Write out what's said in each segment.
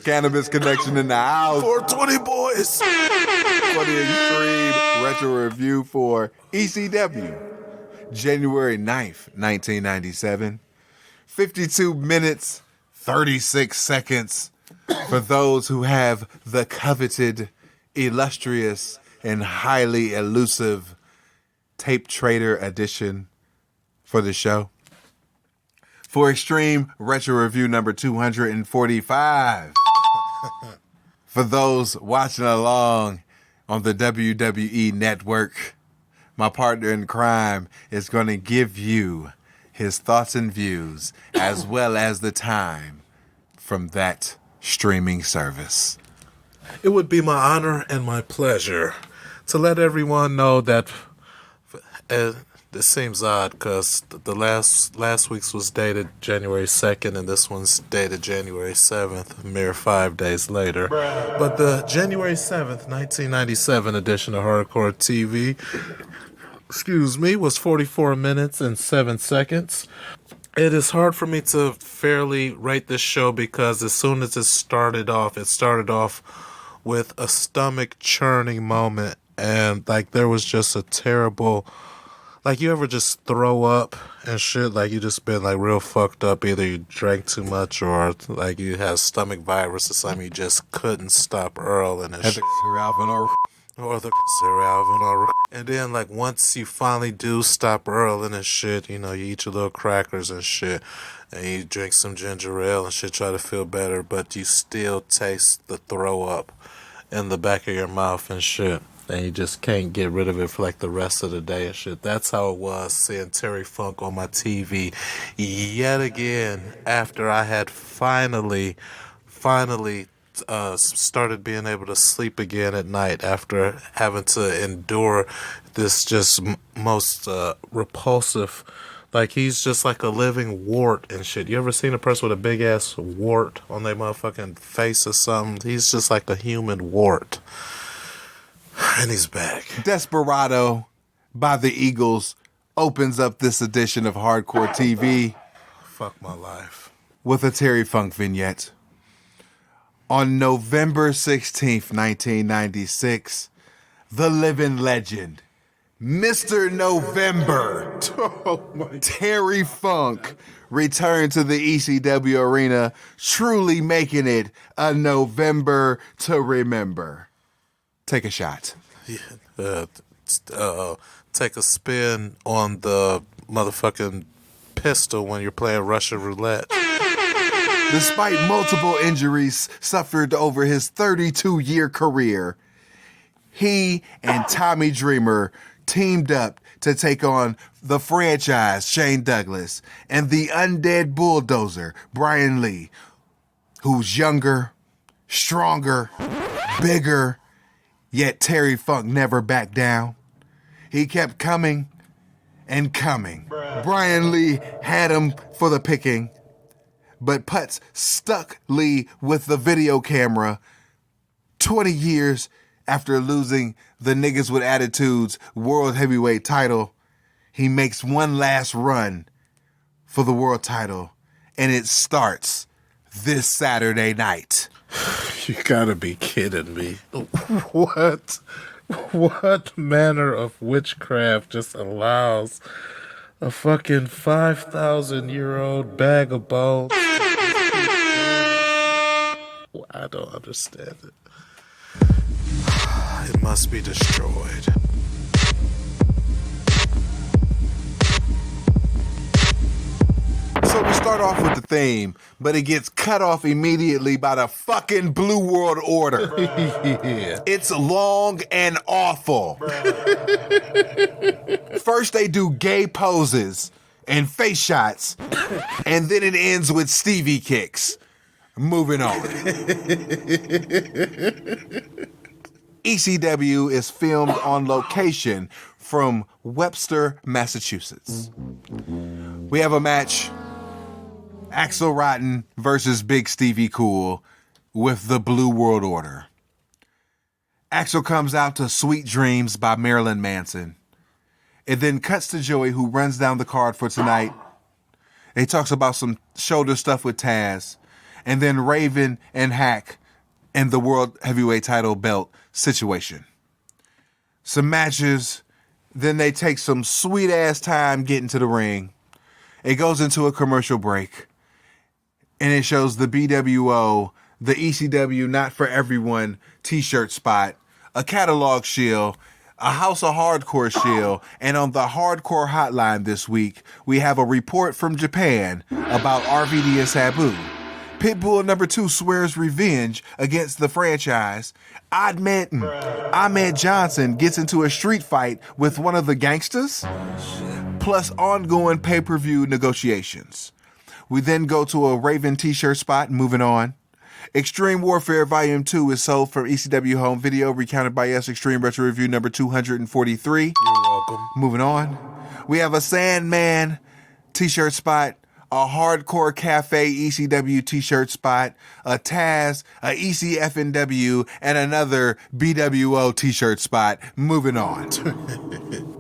Cannabis Connection in the house. 420 boys. For the Extreme Retro Review for ECW, January 9th, 1997. 52 minutes, 36 seconds for those who have the coveted, illustrious, and highly elusive Tape Trader edition for the show. For Extreme Retro Review number 245. For those watching along on the WWE Network, my partner in crime is going to give you his thoughts and views as well as the time from that streaming service. It would be my honor and my pleasure to let everyone know that this seems odd because the last week's was dated January 2nd and this one's dated January 7th, a mere 5 days later. But the January 7th, 1997 edition of Hardcore TV, was 44 minutes and 7 seconds. It is hard for me to fairly rate this show because as soon as it started off with a stomach churning moment, and like there was just a terrible, like you ever just throw up and shit, like you just been like real fucked up, either you drank too much or like you had stomach virus or something, you just couldn't stop Earl and shit. Or the and then like once you finally do stop Earl and shit, you know, you eat your little crackers and shit, and you drink some ginger ale and shit, try to feel better, but you still taste the throw up in the back of your mouth and shit, and you just can't get rid of it for like the rest of the day and shit. That's how it was seeing Terry Funk on my TV yet again after I had finally started being able to sleep again at night after having to endure this just most repulsive, like he's just like a living wart and shit. You ever seen a person with a big ass wart on their motherfucking face or something? He's just like a human wart. And he's back. Desperado by the Eagles opens up this edition of Hardcore TV. Fuck my life. With a Terry Funk vignette. On November 16th, 1996, the living legend, Mr. November, Terry Funk, returned to the ECW arena, truly making it a November to remember. Take a shot. Yeah, take a spin on the motherfucking pistol when you're playing Russian roulette. Despite multiple injuries suffered over his 32-year career, he and Tommy Dreamer teamed up to take on the franchise Shane Douglas and the undead bulldozer Brian Lee, who's younger, stronger, bigger, yet Terry Funk never backed down. He kept coming and coming. Brian Lee had him for the picking, but Putz stuck Lee with the video camera 20 years after losing the Niggas with Attitudes World Heavyweight title. He makes one last run for the world title, and it starts this Saturday night. You gotta be kidding me. What manner of witchcraft just allows a fucking 5,000-year-old bag of bones? I don't understand it. It must be destroyed. So we start off with the theme, but it gets cut off immediately by the fucking Blue World Order. Yeah. It's long and awful. First they do gay poses and face shots, and then it ends with Stevie kicks. Moving on. ECW is filmed on location from Webster, Massachusetts. We have a match, Axel Rotten versus Big Stevie Cool with the Blue World Order. Axel comes out to Sweet Dreams by Marilyn Manson. It then cuts to Joey, who runs down the card for tonight. He talks about some shoulder stuff with Taz. and then Raven and Hack in the World Heavyweight title belt situation. Some matches, then they take some sweet-ass time getting to the ring. It goes into a commercial break, and it shows the BWO, the ECW Not For Everyone t-shirt spot, a catalog shield, a House of Hardcore shield, and on the Hardcore Hotline this week, we have a report from Japan about RVD and Sabu. Pitbull number 2 swears revenge against the franchise. Ahmed Johnson gets into a street fight with one of the gangsters, plus ongoing pay-per-view negotiations. We then go to a Raven t-shirt spot, moving on. Extreme Warfare Volume 2 is sold from ECW Home Video, recounted by us, Extreme Retro Review number 243. You're welcome. Moving on. We have a Sandman t-shirt spot, a Hardcore Cafe ECW t-shirt spot, a Taz, a ECFNW, and another BWO t-shirt spot. Moving on.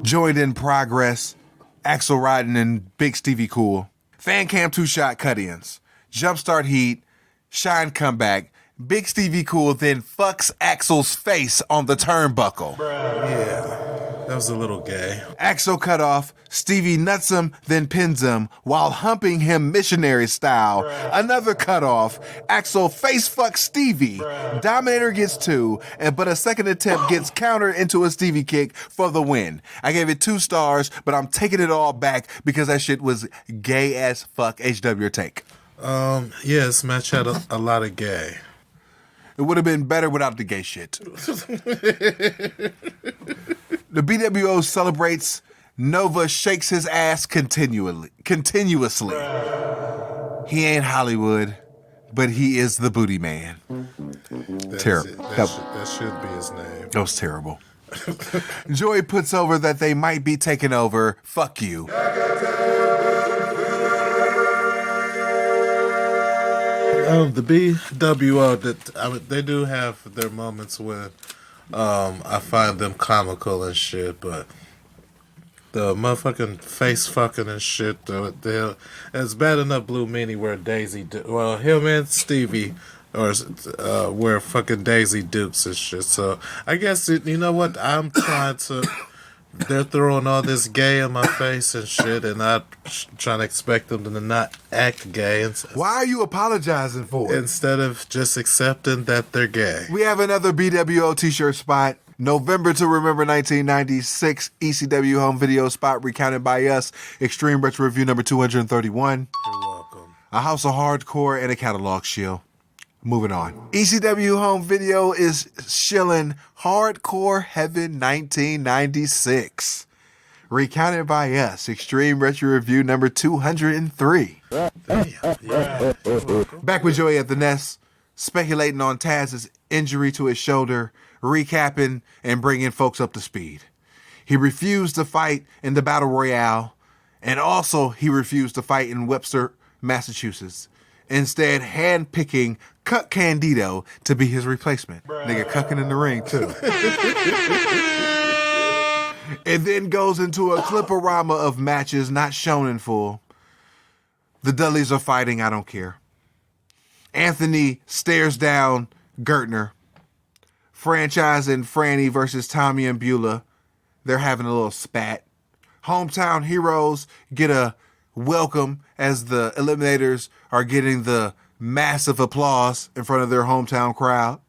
Joined in progress, Axel Rotten and Big Stevie Cool. Fan cam 2-shot cut-ins. Jumpstart heat. Shine comeback. Big Stevie Cool then fucks Axel's face on the turnbuckle. Yeah, that was a little gay. Axel cut off. Stevie nuts him, then pins him while humping him missionary style. Another cut off. Axel face fucks Stevie. Dominator gets 2, but a second attempt gets countered into a Stevie kick for the win. I gave it 2 stars, but I'm taking it all back because that shit was gay as fuck. HW take. Yeah, this match had a lot of gay. It would have been better without the gay shit. The BWO celebrates. Nova shakes his ass continuously. He ain't Hollywood, but he is the booty man. Terrible. That should be his name. That was terrible. Joey puts over that they might be taking over. Fuck you. The BWO, they do have their moments when I find them comical and shit, but the motherfucking face fucking and shit, it's bad enough Blue Meanie where him and Stevie were fucking Daisy Dukes and shit. So I guess, you know what, they're throwing all this gay in my face and shit, and I'm trying to expect them to not act gay. Why are you apologizing for it? Instead of just accepting that they're gay. We have another BWO t-shirt spot. November to Remember 1996 ECW Home Video spot recounted by us. Extreme Retro Review number 231. You're welcome. A House of Hardcore and a catalog shield. Moving on. ECW Home Video is shilling Hardcore Heaven 1996. Recounted by us. Extreme Retro Review number 203. Back with Joey at the Nest, speculating on Taz's injury to his shoulder, recapping and bringing folks up to speed. He refused to fight in the Battle Royale, and also he refused to fight in Webster, Massachusetts. Instead, handpicking Cuck Candido to be his replacement. Nigga cucking in the ring, too. It then goes into a cliporama of matches not shown in full. The Dudleys are fighting, I don't care. Anthony stares down Gertner. Franchise and Franny versus Tommy and Beulah. They're having a little spat. Hometown Heroes get a welcome as the Eliminators are getting the massive applause in front of their hometown crowd.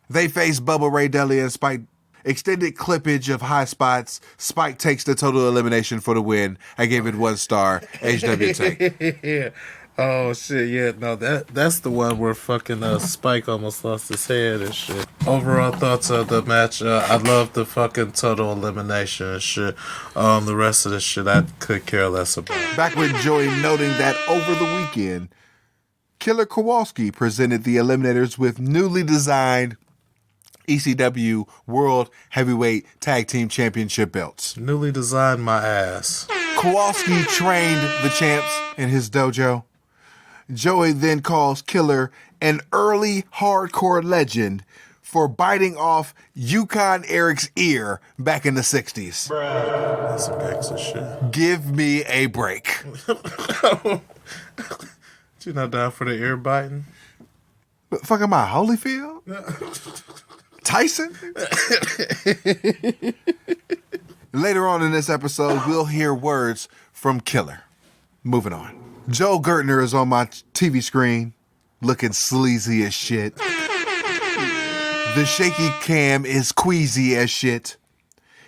They face Bubba Ray Dudley and Spike. Extended clippage of high spots. Spike takes the total elimination for the win. I gave it 1 star. HW take. Yeah. Oh shit, yeah, no, that's the one where fucking Spike almost lost his head and shit. Overall thoughts of the match, I love the fucking total elimination and shit. The rest of the shit I could care less about. Back with Joey noting that over the weekend, Killer Kowalski presented the Eliminators with newly designed ECW World Heavyweight Tag Team Championship belts. Newly designed my ass. Kowalski trained the champs in his dojo. Joey then calls Killer an early hardcore legend for biting off Yukon Eric's ear back in the 60s. That's some gangster shit. Give me a break. You not down for the ear biting? What the fuck am I, Holyfield? Tyson? Later on in this episode, we'll hear words from Killer. Moving on. Joel Gertner is on my TV screen, looking sleazy as shit. The shaky cam is queasy as shit.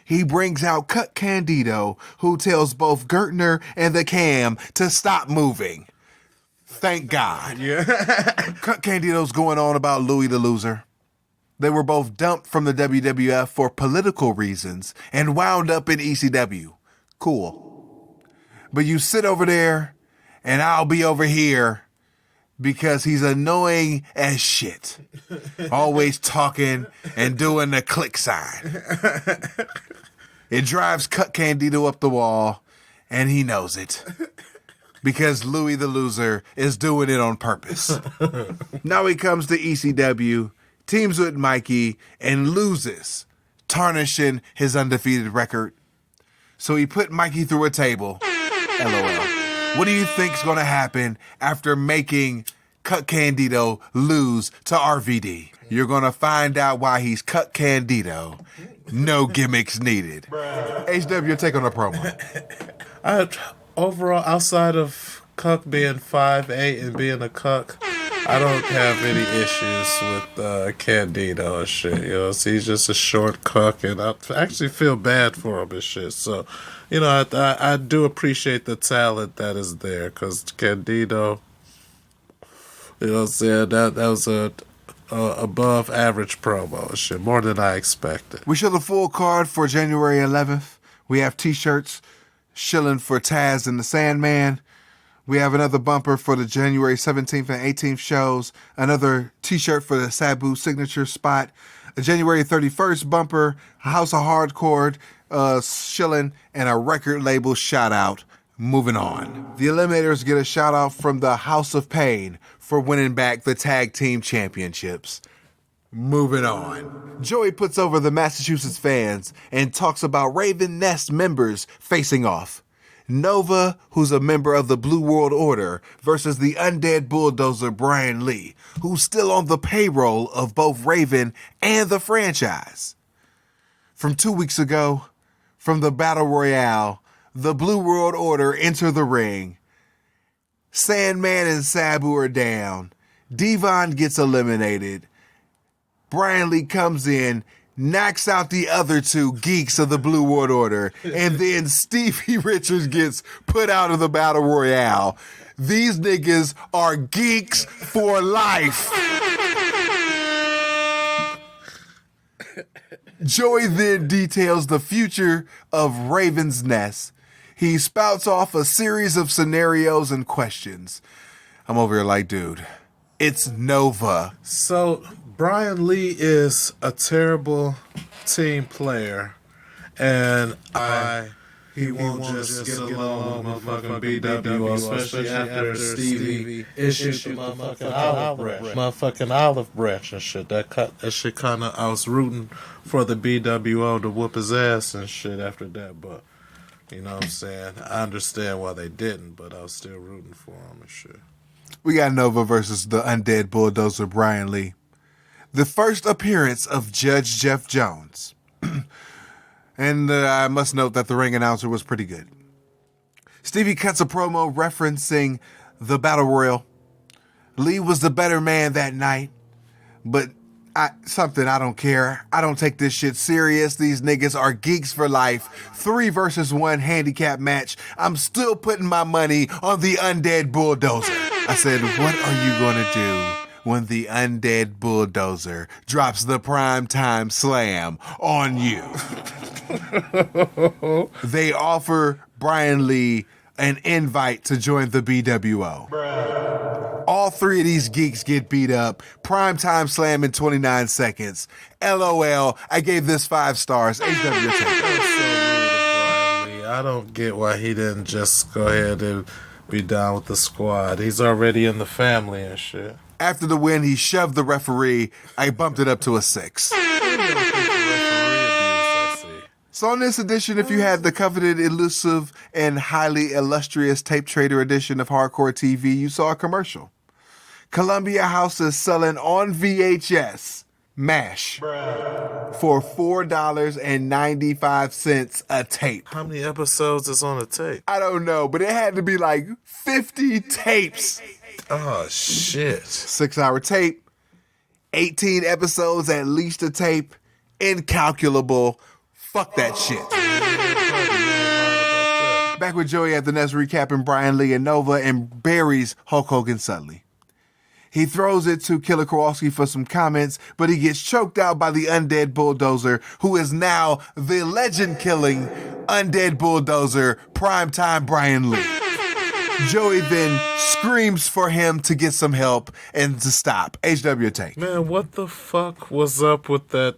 He brings out Cut Candido, who tells both Gertner and the cam to stop moving. Thank God. Yeah. Cut Candido's going on about Louis the Loser. They were both dumped from the WWF for political reasons and wound up in ECW. Cool. But you sit over there and I'll be over here because he's annoying as shit. Always talking and doing the click sign. It drives Cut Candido up the wall and he knows it. Because Louis the Loser is doing it on purpose. Now he comes to ECW, teams with Mikey, and loses, tarnishing his undefeated record. So he put Mikey through a table. LOL. What do you think's going to happen after making Cut Candido lose to RVD? You're going to find out why he's Cut Candido. No gimmicks needed. HW, your take on the promo. Overall, outside of Cuck being 5'8" and being a cuck, I don't have any issues with Candido and shit. You know, so he's just a short cuck, and I actually feel bad for him and shit. So, you know, I do appreciate the talent that is there, because Candido, you know what I'm saying, that was a above average promo and shit, more than I expected. We show the full card for January 11th. We have t-shirts shilling for Taz and the Sandman. We have another bumper for the January 17th and 18th shows, another t-shirt for the Sabu signature spot, a January 31st bumper, a House of Hardcore shilling, and a record label shout out. Moving on. The Eliminators get a shout out from the House of Pain for winning back the tag team championships. Moving on. Joey puts over the Massachusetts fans and talks about Raven Nest members facing off. Nova, who's a member of the Blue World Order, versus the Undead Bulldozer Brian Lee, who's still on the payroll of both Raven and the franchise. From 2 weeks ago, from the Battle Royale, the Blue World Order enter the ring. Sandman and Sabu are down. Devon gets eliminated. Brian Lee comes in, knocks out the other two geeks of the Blue World Order, and then Stevie Richards gets put out of the Battle Royale. These niggas are geeks for life. Joey then details the future of Raven's Nest. He spouts off a series of scenarios and questions. I'm over here like, dude, it's Nova. So, Brian Lee is a terrible team player, and he won't just get along with motherfucking BWO, especially after Stevie issued the motherfucking olive branch and shit. That shit kind of, I was rooting for the BWO to whoop his ass and shit after that, but you know what I'm saying? I understand why they didn't, but I was still rooting for him and shit. We got Nova versus the Undead Bulldozer Brian Lee. The first appearance of Judge Jeff Jones. And I must note that the ring announcer was pretty good. Stevie cuts a promo referencing the Battle Royal. Lee was the better man that night, but I don't care. I don't take this shit serious. These niggas are geeks for life. 3 versus 1 handicap match. I'm still putting my money on the Undead Bulldozer. I said, what are you going to do when the Undead Bulldozer drops the primetime slam on you? They offer Brian Lee an invite to join the BWO. All 3 of these geeks get beat up. Primetime slam in 29 seconds. LOL, I gave this 5 stars. I don't get why he didn't just go ahead and be down with the squad. He's already in the family and shit. After the win, he shoved the referee. I bumped it up to a 6. So on this edition, if you had the coveted, elusive, and highly illustrious tape trader edition of Hardcore TV, you saw a commercial. Columbia House is selling on VHS MASH for $4.95 a tape. How many episodes is on the tape? I don't know, but it had to be like 50 tapes. Oh, shit. 6-hour tape, 18 episodes at least a tape, incalculable. Fuck that shit. Back with Joey at the Nest recapping Brian Lee and Nova and buries Hulk Hogan suddenly. He throws it to Killer Kowalski for some comments, but he gets choked out by the Undead Bulldozer, who is now the legend-killing Undead Bulldozer, primetime Brian Lee. Joey then screams for him to get some help and to stop. HW take. Man, what the fuck was up with that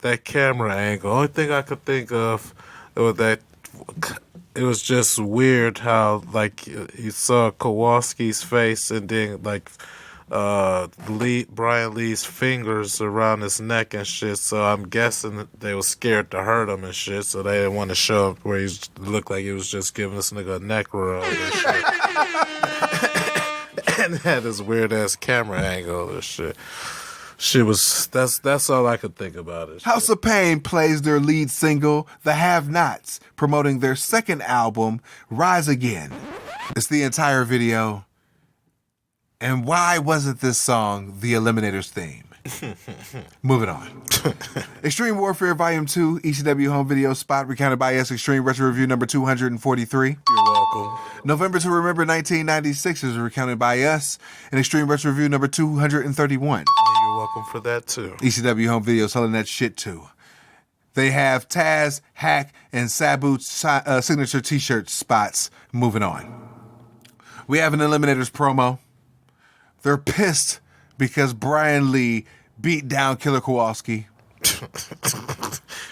that camera angle? Only thing I could think of was that it was just weird how, like, you saw Kowalski's face and then, like, Brian Lee's fingers around his neck and shit. So I'm guessing that they were scared to hurt him and shit, so they didn't want to show up where he looked like he was just giving this nigga a neck rub and shit. And had this weird ass camera angle and shit. That's all I could think about it. House of Pain plays their lead single, The Have-Nots, promoting their second album, Rise Again. It's the entire video. And why wasn't this song the Eliminators theme? Moving on. Extreme Warfare Volume 2, ECW home video spot recounted by us, Extreme Retro Review number 243. You're welcome. November to Remember 1996 is recounted by us, and Extreme Retro Review number 231. You're welcome for that too. ECW home video selling that shit too. They have Taz, Hack, and Sabu signature t-shirt spots. Moving on. We have an Eliminators promo. They're pissed because Brian Lee beat down Killer Kowalski.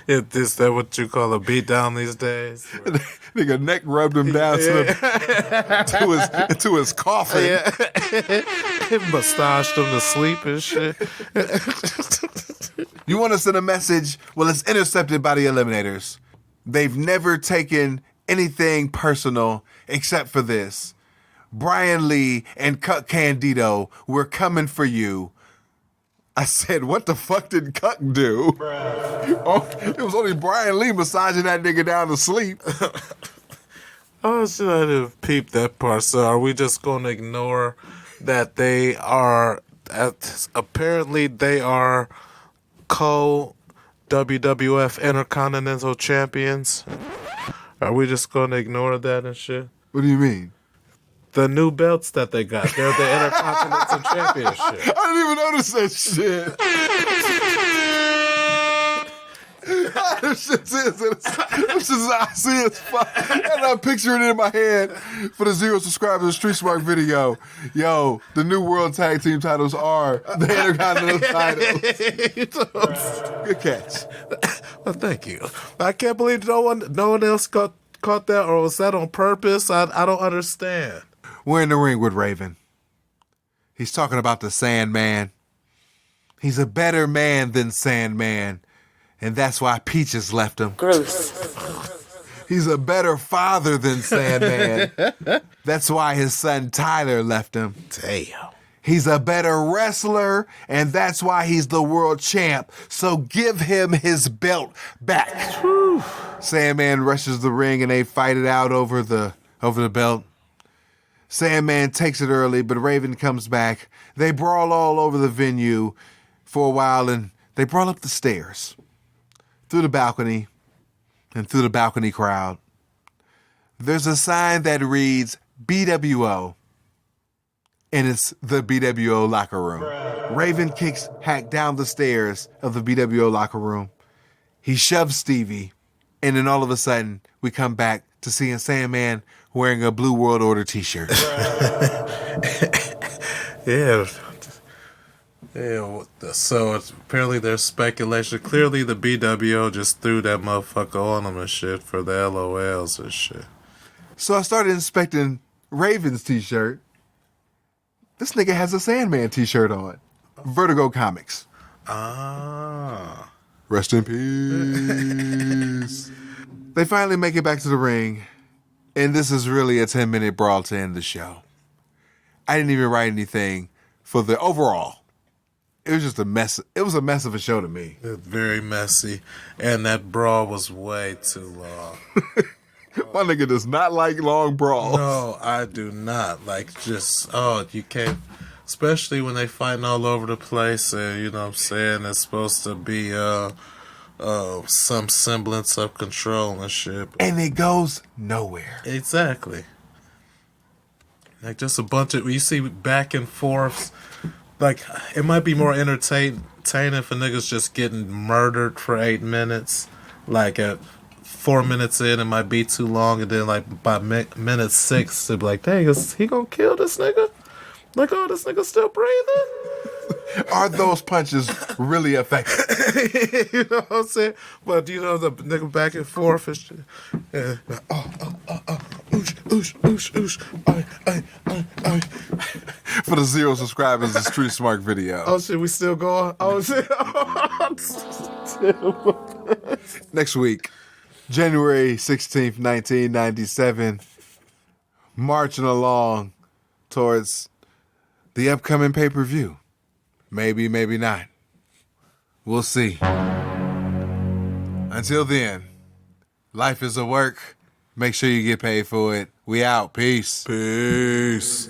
Is that what you call a beat down these days? Nigga neck rubbed him down to his coffin. Yeah. He massaged him to sleep and shit. You want to send a message? Well, it's intercepted by the Eliminators. They've never taken anything personal except for this. Brian Lee and Cuck Candido, we're coming for you. I said, what the fuck did Cuck do? Oh, it was only Brian Lee massaging that nigga down to sleep. Oh, shit, I didn't peep that part. So are we just going to ignore that they are, apparently they are co-WWF Intercontinental Champions? Are we just going to ignore that and shit? What do you mean? The new belts that they got. They're the Intercontinental Championship. I didn't even notice that shit. This is I see as fuck. And I'm picturing it in my head for the 0 subscribers of Street Smart video. Yo, the new World Tag Team titles are the Intercontinental titles. Good catch. Well, thank you. I can't believe no one else caught that, or was that on purpose? I don't understand. We're in the ring with Raven. He's talking about the Sandman. He's a better man than Sandman, and that's why Peaches left him. Gross. He's a better father than Sandman. That's why his son Tyler left him. Damn. He's a better wrestler, and that's why he's the world champ. So give him his belt back. Whew. Sandman rushes the ring, and they fight it out over the belt. Sandman takes it early, but Raven comes back. They brawl all over the venue for a while, and they brawl up the stairs, through the balcony, and through the balcony crowd. There's a sign that reads BWO, and it's the BWO locker room. Raven kicks Hack down the stairs of the BWO locker room. He shoves Stevie, and then all of a sudden, we come back to seeing Sandman wearing a Blue World Order t-shirt. Yeah. Yeah, so apparently there's speculation. Clearly the BWO just threw that motherfucker on him and shit for the LOLs and shit. So I started inspecting Raven's t-shirt. This nigga has a Sandman t-shirt on. Vertigo Comics. Ah. Rest in peace. They finally make it back to the ring, and this is really a 10-minute brawl to end the show. I didn't even write anything for the overall. It was just a mess. It was a mess of a show to me. It's very messy, and that brawl was way too long. My nigga does not like long brawls. No, I do not. Like, just, you can't, especially when they fighting all over the place, and, you know what I'm saying, it's supposed to be, some semblance of control and shit. And it goes nowhere. Exactly. Like, just a bunch of, you see back and forths, like, it might be more entertaining for niggas just getting murdered for 8 minutes, like, at 4 minutes in, it might be too long, and then like by minute 6, it'd be like, dang, is he gonna kill this nigga? Like, oh, this nigga still breathing? Are those punches really effective? You know what I'm saying? But you know, the nigga back and forth is just, oosh, oosh, oosh, oosh, ay. For the 0 subscribers, the Street Smart video. Oh shit, we still going? Oh shit. Next week, January 16th, 1997, marching along towards the upcoming pay-per-view. Maybe, maybe not. We'll see. Until then, life is a work. Make sure you get paid for it. We out. Peace. Peace.